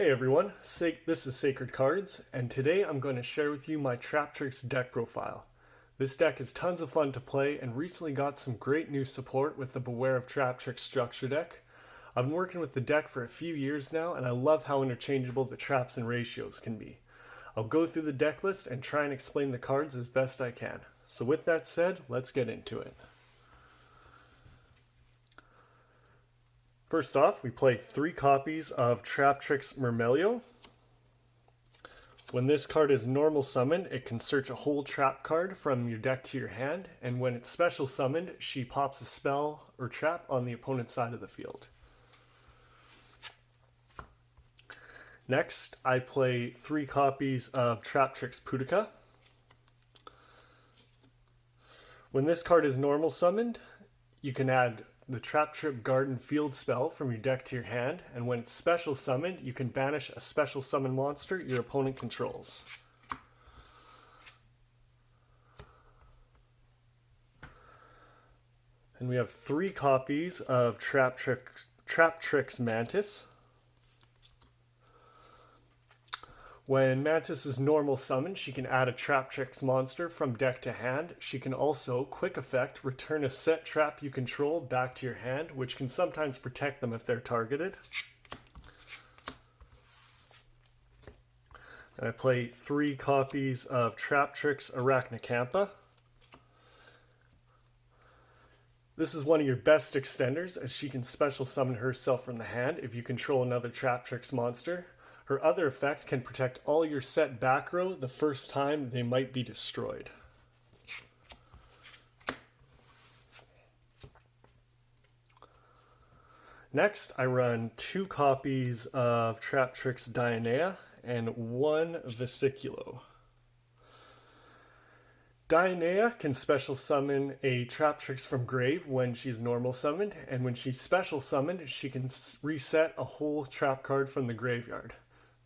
Hey everyone, this is Sacred Cards, and today I'm going to share with you my Traptrix deck profile. This deck is tons of fun to play and recently got some great new support with the Beware of Traptrix structure deck. I've been working with the deck for a few years now, and I love how interchangeable the traps and ratios can be. I'll go through the deck list and try and explain the cards as best I can. So with that said, let's get into it. First off, we play 3 copies of Traptrix Mermelio. When this card is normal summoned, it can search a whole trap card from your deck to your hand, and when it's special summoned, she pops a spell or trap on the opponent's side of the field. Next, I play 3 copies of Traptrix Pudica. When this card is normal summoned, you can add the Traptrix Garden Field spell from your deck to your hand, and when it's special summoned, you can banish a special summon monster your opponent controls. And we have 3 copies of Traptrix Mantis. When Mantis is normal summoned, she can add a Traptrix monster from deck to hand. She can also, quick effect, return a set trap you control back to your hand, which can sometimes protect them if they're targeted. And I play 3 copies of Traptrix Arachnocampa. This is one of your best extenders, as she can special summon herself from the hand if you control another Traptrix monster. Her other effect can protect all your set back row the first time they might be destroyed. Next, I run 2 copies of Traptrix Dionea and 1 Vesiculo. Dionea can special summon a Traptrix from grave when she's normal summoned, and when she's special summoned, she can reset a whole trap card from the graveyard.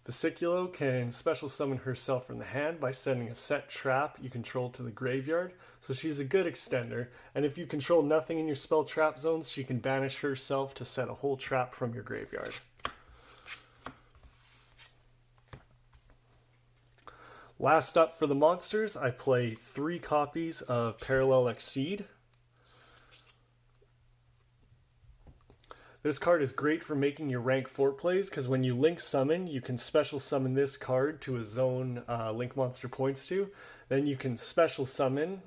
Vesiculo can special summon herself from the hand by sending a set trap you control to the graveyard, so she's a good extender, and if you control nothing in your spell trap zones, she can banish herself to set a whole trap from your graveyard. Last up for the monsters, I play 3 copies of Parallel Exceed. This card is great for making your rank 4 plays, because when you link summon, you can special summon this card to a zone link monster points to. Then you can special summon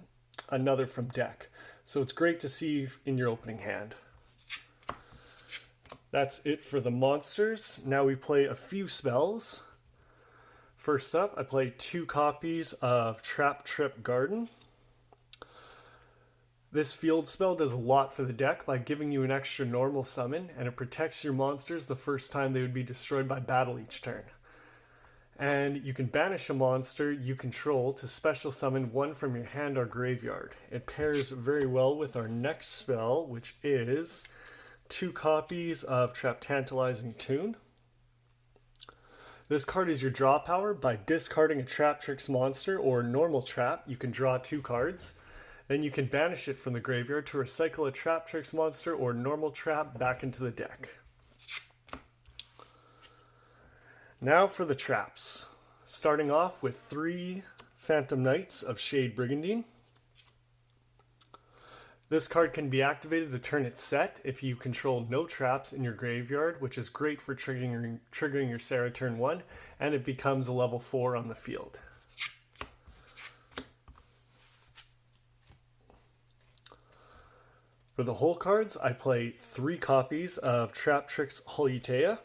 another from deck. So it's great to see in your opening hand. That's it for the monsters. Now we play a few spells. First up, I play 2 copies of Traptrix Garden. This field spell does a lot for the deck by giving you an extra normal summon, and it protects your monsters the first time they would be destroyed by battle each turn. And you can banish a monster you control to special summon one from your hand or graveyard. It pairs very well with our next spell, which is 2 copies of Tantalizing Tune. This card is your draw power. By discarding a Traptrix monster or normal trap, you can draw 2 cards. Then you can banish it from the graveyard to recycle a Traptrix monster or normal trap back into the deck. Now for the traps. Starting off with 3 Phantom Knights of Shade Brigandine. This card can be activated the turn it's set if you control no traps in your graveyard, which is great for triggering your Sarah turn 1, and it becomes a level 4 on the field. For the whole cards, I play 3 copies of Traptrix Holutea.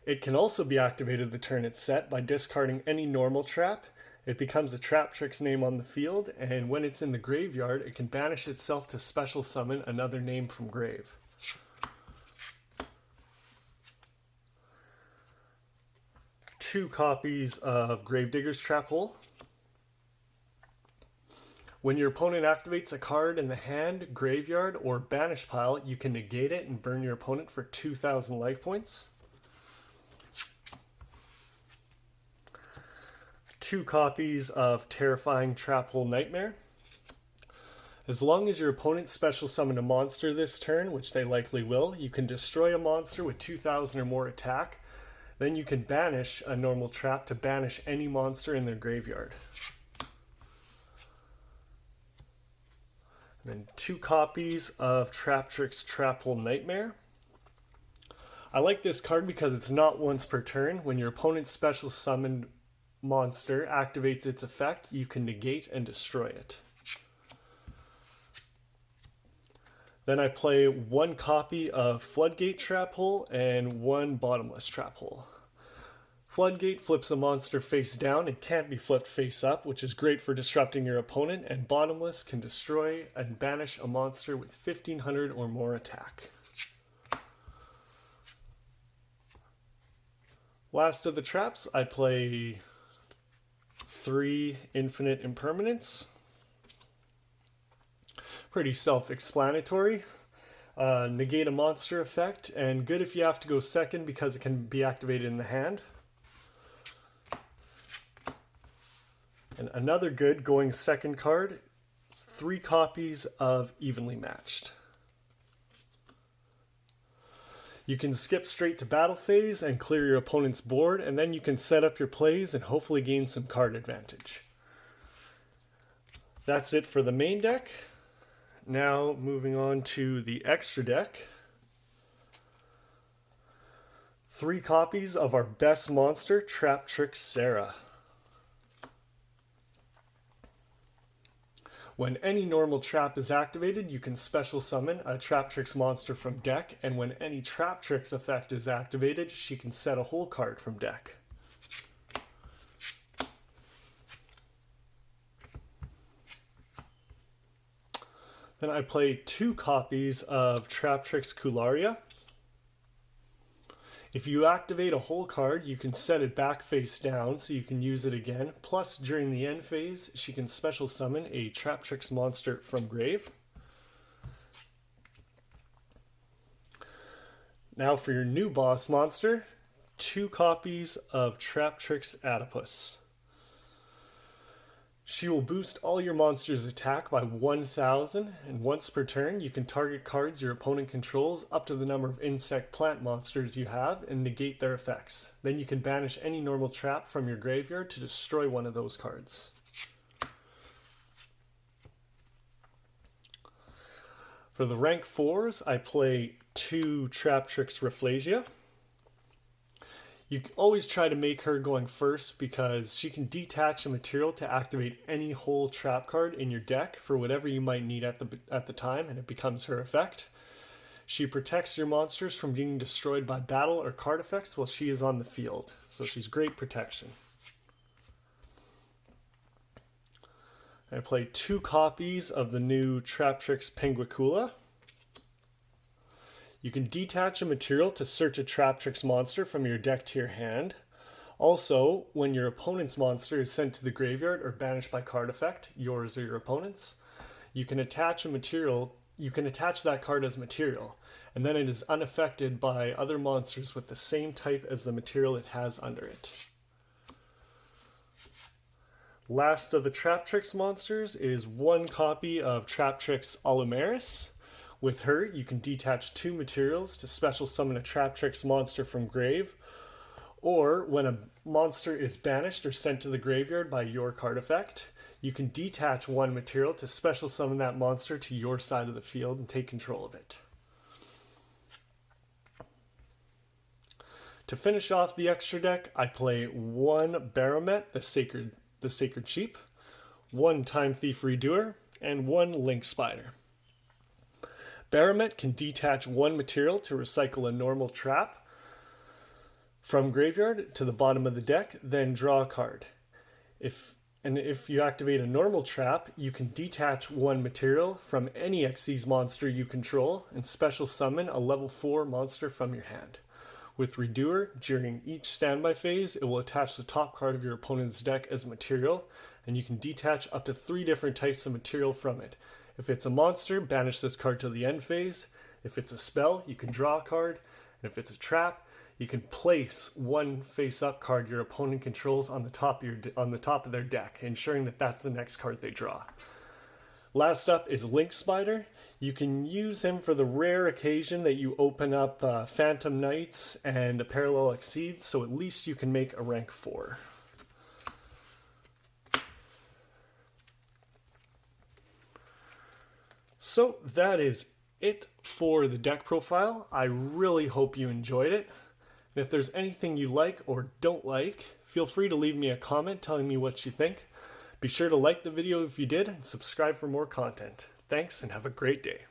It can also be activated the turn it's set by discarding any normal trap. It becomes a Traptrix name on the field, and when it's in the graveyard, it can banish itself to special summon another name from grave. Two copies of Gravedigger's Trap Hole. When your opponent activates a card in the hand, graveyard, or banish pile, you can negate it and burn your opponent for 2,000 life points. 2 copies of Terrifying Trap Hole Nightmare. As long as your opponent special summoned a monster this turn, which they likely will, you can destroy a monster with 2,000 or more attack. Then you can banish a normal trap to banish any monster in their graveyard. And then 2 copies of Traptrix Trap Hole Nightmare. I like this card because it's not once per turn. When your opponent's special summoned monster activates its effect, you can negate and destroy it. Then I play 1 copy of Floodgate Trap Hole and 1 Bottomless Trap Hole. Floodgate flips a monster face down and can't be flipped face up, which is great for disrupting your opponent, and Bottomless can destroy and banish a monster with 1,500 or more attack. Last of the traps, I play 3 Infinite Impermanence. Pretty self-explanatory. Negate a monster effect, and good if you have to go second because it can be activated in the hand. And another good going second card is 3 copies of Evenly Matched. You can skip straight to battle phase and clear your opponent's board, and then you can set up your plays and hopefully gain some card advantage. That's it for the main deck. Now moving on to the extra deck. 3 copies of our best monster, Traptrix Sarah. When any normal trap is activated, you can special summon a Traptrix monster from deck, and when any Traptrix effect is activated, she can set a whole card from deck. Then I play 2 copies of Traptrix Kularia. If you activate a whole card, you can set it back face down so you can use it again. Plus, during the end phase, she can special summon a Traptrix monster from grave. Now for your new boss monster, 2 copies of Traptrix Adipus. She will boost all your monsters' attack by 1,000, and once per turn you can target cards your opponent controls up to the number of insect plant monsters you have and negate their effects. Then you can banish any normal trap from your graveyard to destroy one of those cards. For the rank 4s, I play 2 Traptrix Rafflesia. You can always try to make her going first because she can detach a material to activate any whole trap card in your deck for whatever you might need at the time, and it becomes her effect. She protects your monsters from being destroyed by battle or card effects while she is on the field, so she's great protection. I play 2 copies of the new Traptrix Penguicula. You can detach a material to search a Traptrix monster from your deck to your hand. Also, when your opponent's monster is sent to the graveyard or banished by card effect, yours or your opponent's, you can attach that card as material, and then it is unaffected by other monsters with the same type as the material it has under it. Last of the Traptrix monsters is 1 copy of Traptrix Alumeris. With her, you can detach 2 materials to special summon a Traptrix monster from grave, or when a monster is banished or sent to the graveyard by your card effect, you can detach 1 material to special summon that monster to your side of the field and take control of it. To finish off the extra deck, I play 1 Baromet, the Sacred Sheep, 1 Time Thief Redoer, and 1 Link Spider. Baromet can detach 1 material to recycle a normal trap from graveyard to the bottom of the deck, then draw a card. If you activate a normal trap, you can detach 1 material from any Xyz monster you control and special summon a level 4 monster from your hand. With Redoer, during each standby phase, it will attach the top card of your opponent's deck as material, and you can detach up to 3 different types of material from it. If it's a monster, banish this card till the end phase. If it's a spell, you can draw a card. And if it's a trap, you can place 1 face-up card your opponent controls on the top of their deck, ensuring that that's the next card they draw. Last up is Link Spider. You can use him for the rare occasion that you open up Phantom Knights and Parallel Exceeds, so at least you can make a rank 4. So that is it for the deck profile. I really hope you enjoyed it. And if there's anything you like or don't like, feel free to leave me a comment telling me what you think. Be sure to like the video if you did and subscribe for more content. Thanks and have a great day.